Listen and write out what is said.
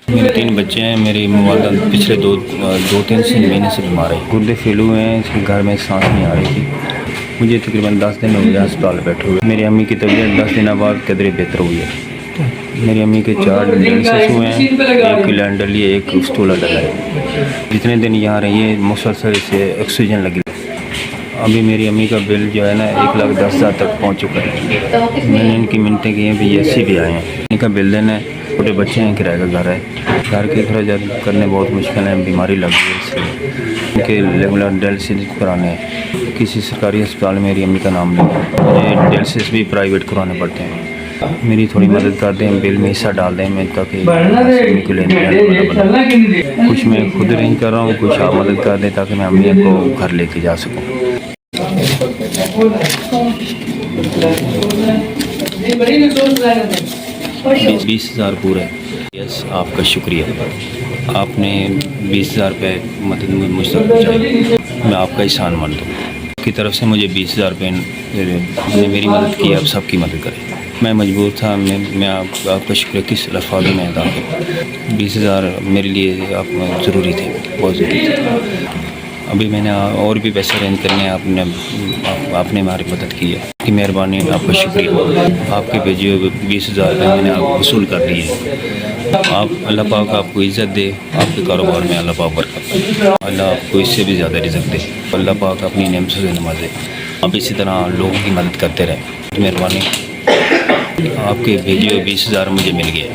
मेरे 3 बच्चे हैं। मेरी वालदा पिछले दो तीन महीने से बीमार है। गुर्दे फेल हुए हैं, घर में सांस नहीं आ रही थी। मुझे तकरीबन 10 दिन हो गए अस्पताल बैठे हुए। मेरी अम्मी की तबीयत 10 दिन बाद कदरे बेहतर हुई है। मेरी अम्मी के 4 डायलिसिस हुए हैं, 1 क्लैंड डली है, 1 स्टूला डला है। जितने दिन यहाँ रही है मुसलसल से ऑक्सीजन लगी। अभी मेरी अम्मी का बिल जो है ना 1,10,000 तक पहुँच चुका है। मैंने इनकी मिन्नतें की हैं भी ऐसे भी आए हैं, इनका बिल देना है। छोटे बच्चे हैं, किराए का घर है, घर के अखराजात करने बहुत मुश्किल है। बीमारी लग गई है इसलिए इनके रेगुलर डायलिसिस कराने हैं। किसी सरकारी अस्पताल में मेरी अम्मी का नाम नहीं है, मुझे डायलिसिस भी प्राइवेट करवाने पड़ते हैं। मेरी थोड़ी मदद कर दें, बिल में हिस्सा डाल दें मैं, ताकि अम्मी को लेने कुछ मैं खुद नहीं कर रहा हूँ, कुछ आप मदद कर दें ताकि मैं अम्मी को घर लेके जा सकूँ। 20,000 पूरे। यस, आपका शुक्रिया। आपने 20,000 रुपये मदद मुझ तक पहुँचाई, मैं आपका एहसान मानता हूँ। की तरफ से मुझे 20,000 रुपये ने मेरी मदद की, आप सबकी मदद करें। मैं मजबूर था, मैं आपका शुक्रिया किस लफ्ज़ में अदा करूँ। 20,000 मेरे लिए आप ज़रूरी थे, बहुत ज़रूरी थे। अभी मैंने और भी पैसे अरेंज करने हैं, आपने हमारी मदद की है, की मेहरबानी, आपका शुक्रिया। आपके भेजे हुए 20,000 रुपये मैंने आप वसूल कर दिए। आप अल्लाह पाक आपको इज़्ज़त दे, आपके कारोबार में अल्लाह पाक बरकत, अल्लाह आपको इससे भी ज़्यादा रिज़्क़ दे, अल्लाह पाक अपनी नेमतों से नवाज़े। आप इसी तरह लोगों की मदद करते रहें। मेहरबानी, आपके भेजे हुए 20,000 मुझे मिल गए।